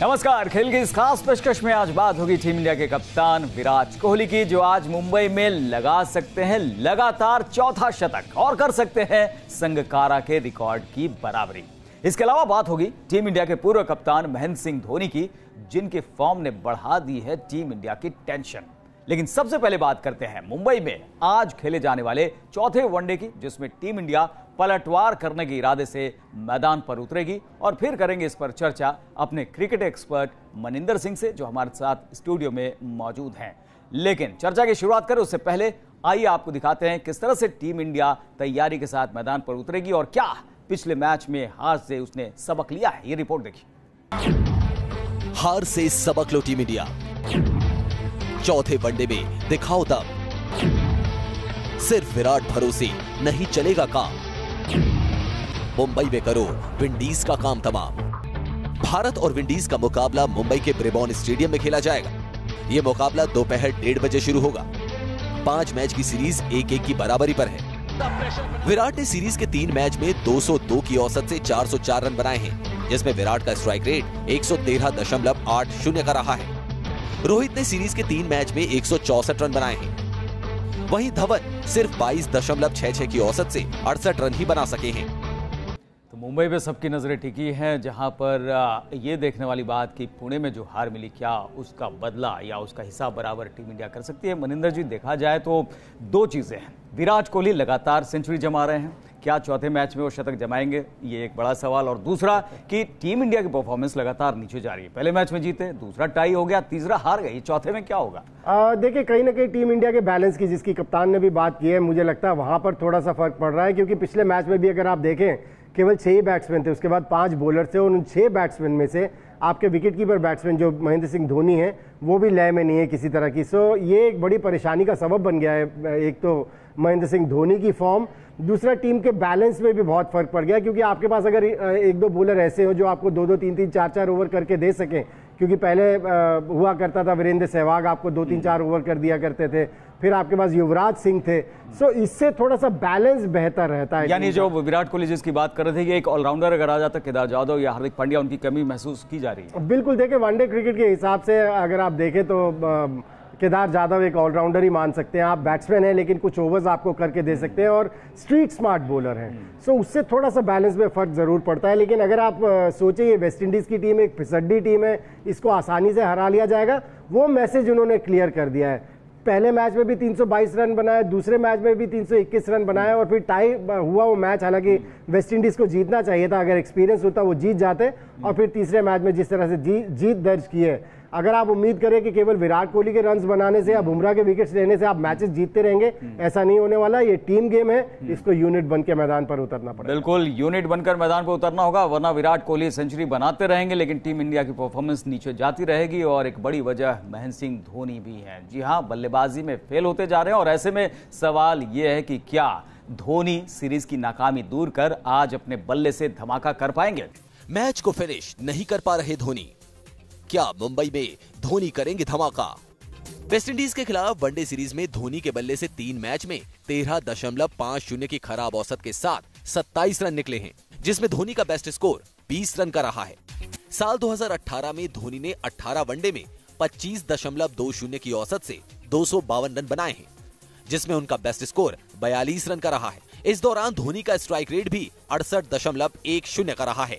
नमस्कार। खेल की इस खास पेशकश में आज बात होगी टीम इंडिया के कप्तान विराट कोहली की, जो आज मुंबई में लगा सकते हैं लगातार चौथा शतक और कर सकते हैं संगकारा के रिकॉर्ड की बराबरी। इसके अलावा बात होगी टीम इंडिया के पूर्व कप्तान महेंद्र सिंह धोनी की, जिनके फॉर्म ने बढ़ा दी है टीम इंडिया की टेंशन। लेकिन सबसे पहले बात करते हैं मुंबई में आज खेले जाने वाले चौथे वनडे की, जिसमें टीम इंडिया पलटवार करने के इरादे से मैदान पर उतरेगी। और फिर करेंगे इस पर चर्चा अपने क्रिकेट एक्सपर्ट मनिंदर सिंह से, जो हमारे साथ स्टूडियो में मौजूद हैं। लेकिन चर्चा की शुरुआत करें उससे पहले आइए आपको दिखाते हैं किस तरह से टीम इंडिया तैयारी के साथ मैदान पर उतरेगी और क्या पिछले मैच में हार से उसने सबक लिया है। ये रिपोर्ट देखिए। हार से सबक लो टीम इंडिया, चौथे वनडे में दिखाओ दम। सिर्फ विराट भरोसे नहीं चलेगा काम। मुंबई में करो विंडीज का काम तमाम। भारत और विंडीज का मुकाबला मुंबई के ब्रेबॉर्न स्टेडियम में खेला जाएगा। यह मुकाबला दोपहर 1:30 बजे शुरू होगा। 5 मैच की सीरीज 1-1 की बराबरी पर है। विराट ने सीरीज के 3 मैच में 202 की औसत से 404 रन बनाए हैं, जिसमें विराट का स्ट्राइक रेट 113.80 का रहा है। रोहित ने सीरीज के 3 मैच में 164 रन बनाए हैं। वहीं धवन सिर्फ 22.66 की औसत से 68 रन ही बना सके हैं। तो मुंबई पे सबकी नजरें टिकी हैं, जहां पर ये देखने वाली बात कि पुणे में जो हार मिली, क्या उसका बदला या उसका हिसाब बराबर टीम इंडिया कर सकती है। मनिंदर जी, देखा जाए तो 2 चीजें हैं। विराट कोहली लगातार सेंचुरी जमा रहे हैं, क्या चौथे मैच में वो शतक जमाएंगे, ये एक बड़ा सवाल। और दूसरा कि टीम इंडिया की परफॉर्मेंस लगातार नीचे जा रही है। पहले मैच में जीते, दूसरा टाई हो गया, तीसरा हार गई, चौथे में क्या होगा। देखिए, कहीं ना कहीं टीम इंडिया के बैलेंस की, जिसकी कप्तान ने भी बात की है, मुझे लगता है वहां पर थोड़ा सा फर्क पड़ रहा है। क्योंकि पिछले मैच में भी अगर आप देखें, केवल 6 ही बैट्समैन थे, उसके बाद 5 बॉलर थे। उन 6 बैट्समैन में से आपके विकेट कीपर बैट्समैन जो महेंद्र सिंह धोनी है, वो भी लय में नहीं है किसी तरह की। सो ये एक बड़ी परेशानी का सबब बन गया है। एक तो महेंद्र सिंह धोनी की फॉर्म, दूसरा टीम के बैलेंस में भी बहुत फर्क पड़ गया। क्योंकि आपके पास अगर 1-2 बॉलर ऐसे हो जो आपको 2-2, 3-3, 4-4 ओवर करके दे सकें, क्योंकि पहले हुआ करता था वीरेंद्र सहवाग आपको 2-3, 4 ओवर कर दिया करते थे, फिर आपके पास युवराज सिंह थे। सो इससे थोड़ा सा बैलेंस बेहतर रहता है। यानी जो विराट कोहली जिसकी बात कर रहे थे, ये एक ऑलराउंडर अगर आ जाता केदार जाधव या हार्दिक पांड्या, उनकी कमी महसूस की जा रही है। बिल्कुल, देखिए वनडे क्रिकेट के हिसाब से अगर आप देखें तो केदार जाधव एक ऑलराउंडर ही मान सकते हैं आप। बैट्समैन है लेकिन कुछ ओवर्स आपको करके दे सकते हैं और स्ट्रीट स्मार्ट बॉलर हैं। सो उससे थोड़ा सा बैलेंस में फर्क जरूर पड़ता है। लेकिन अगर आप सोचें, ये वेस्ट इंडीज की टीम एक फिसड्डी टीम है, इसको आसानी से हरा लिया जाएगा, वो मैसेज उन्होंने क्लियर कर दिया है। पहले मैच में भी 322 रन बनाए, दूसरे मैच में भी 321 रन बनाए और फिर टाई हुआ वो मैच। हालांकि वेस्ट इंडीज को जीतना चाहिए था, अगर एक्सपीरियंस होता वो जीत जाते। और फिर तीसरे मैच में जिस तरह से जीत दर्ज की है, अगर आप उम्मीद करें कि केवल विराट कोहली के रन्स बनाने से या बुमराह के विकेट्स लेने से आप मैचेस जीतते रहेंगे, ऐसा नहीं होने वाला। ये टीम गेम है, इसको यूनिट बनकर मैदान पर उतरना पड़ेगा। बिल्कुल, यूनिट बनकर मैदान पर उतरना होगा, वरना विराट कोहली सेंचुरी बनाते रहेंगे लेकिन टीम इंडिया की परफॉर्मेंस नीचे जाती रहेगी। और एक बड़ी वजह महेंद्र सिंह धोनी भी है। जी हाँ, बल्लेबाजी में फेल होते जा रहे हैं। और ऐसे में सवाल यह है कि क्या धोनी सीरीज की नाकामी दूर कर आज अपने बल्ले से धमाका कर पाएंगे। मैच को फिनिश नहीं कर पा रहे धोनी, क्या मुंबई में धोनी करेंगे धमाका। वेस्टइंडीज के खिलाफ वनडे सीरीज में धोनी के बल्ले से 3 मैच में 13.50 की खराब औसत के साथ 27 रन निकले हैं, जिसमें धोनी का बेस्ट स्कोर 20 रन का रहा है। साल 2018 में धोनी ने 18 वनडे में 25.20 की औसत से 252 रन बनाए हैं, जिसमें उनका बेस्ट स्कोर 42 रन का रहा है। इस दौरान धोनी का स्ट्राइक रेट भी 68.10 का रहा है।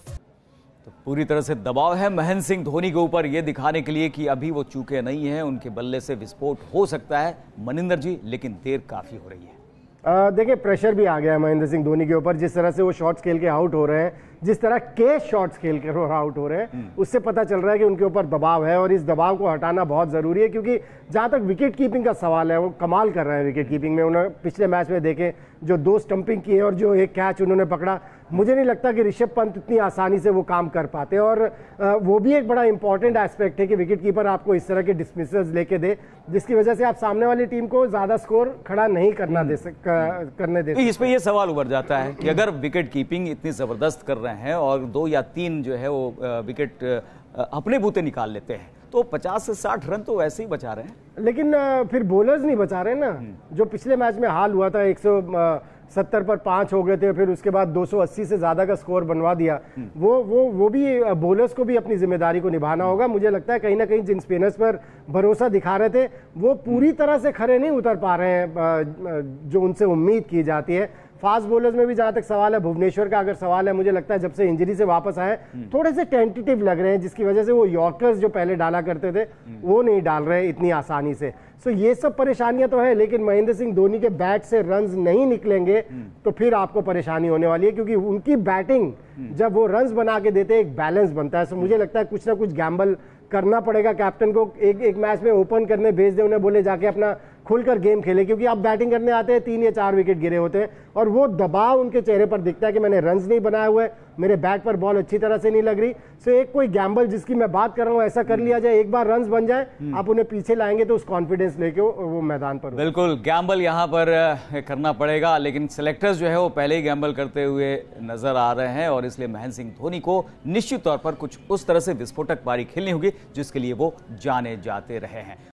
तो पूरी तरह से दबाव है महेंद्र सिंह धोनी के ऊपर, यह दिखाने के लिए कि अभी वो चूके नहीं हैं, उनके बल्ले से विस्फोट हो सकता है मनिंदर जी, लेकिन देर काफी हो रही है। देखिए, प्रेशर भी आ गया है महेंद्र सिंह धोनी के ऊपर। जिस तरह से वो शॉट्स खेल के आउट हो रहे हैं, जिस तरह के शॉट्स खेल के आउट हो रहे हैं, उससे पता चल रहा है कि उनके ऊपर दबाव है और इस दबाव को हटाना बहुत जरूरी है। क्योंकि जहां तक विकेट कीपिंग का सवाल है, वो कमाल कर रहे हैं विकेट कीपिंग में। उन्होंने पिछले मैच में देखे, जो 2 स्टंपिंग किए और जो 1 कैच उन्होंने पकड़ा, मुझे नहीं लगता कि ऋषभ पंत इतनी आसानी से वो काम कर पाते। और वो भी एक बड़ा इंपॉर्टेंट एस्पेक्ट है कि विकेट कीपर आपको इस तरह के डिसमिसल्स लेके दे, जिसकी वजह से आप सामने वाली टीम को ज्यादा स्कोर खड़ा नहीं करने दे। इस पे ये सवाल उभर जाता है कि अगर विकेट कीपिंग इतनी जबरदस्त कर रहे हैं और 2 या 3 जो है वो विकेट अपने बूते निकाल लेते हैं, तो 50 से 60 रन तो वैसे ही बचा रहे हैं। लेकिन फिर बॉलर्स नहीं बचा रहे ना। जो पिछले मैच में हाल हुआ था, 170 पर 5 हो गए थे, फिर उसके बाद 280 से ज्यादा का स्कोर बनवा दिया। वो भी बॉलर्स को भी अपनी जिम्मेदारी को निभाना होगा। मुझे लगता है कहीं ना कहीं जिन स्पिनर्स पर भरोसा दिखा रहे थे वो पूरी तरह से खरे नहीं उतर पा रहे हैं जो उनसे उम्मीद की जाती है। फास्ट बॉलर्स में भी जहां तक सवाल है, भुवनेश्वर का अगर सवाल है, मुझे लगता है जब से इंजरी से वापस आए थोड़े से टेंटेटिव लग रहे हैं, जिसकी वजह से वो यॉर्कर्स जो पहले डाला करते थे वो नहीं डाल रहे इतनी आसानी से। सो ये सब परेशानियां तो है, लेकिन महेंद्र सिंह धोनी के बैट से रन्स नहीं निकलेंगे तो फिर आपको परेशानी होने वाली है, क्योंकि उनकी बैटिंग जब वो रन्स बना के देते हैं एक बैलेंस बनता है। सो मुझे लगता है कुछ ना कुछ गैम्बल करना पड़ेगा कैप्टन को। एक मैच में ओपन करने भेज दे, उन्हें बोले जाके अपना खुलकर गेम खेले, क्योंकि आप बैटिंग करने आते हैं 3 या 4 विकेट गिरे होते हैं और वो दबाव उनके चेहरे पर दिखता है कि मैंने रन्स नहीं बनाए हुए, मेरे बैट पर बॉल अच्छी तरह से नहीं लग रही। सो एक कोई गैम्बल जिसकी मैं बात कर रहा हूं ऐसा कर लिया जाए, एक बार रन्स बन जाए, आप उन्हें पीछे लाएंगे तो उस कॉन्फिडेंस लेके वो मैदान पर। बिल्कुल गैम्बल यहां पर करना पड़ेगा, लेकिन सिलेक्टर्स जो है वो पहले ही गैम्बल करते हुए नजर आ रहे हैं और इसलिए महेंद्र सिंह धोनी को निश्चित तौर पर कुछ उस तरह से विस्फोटक पारी खेलनी होगी जिसके लिए वो जाने जाते रहे हैं।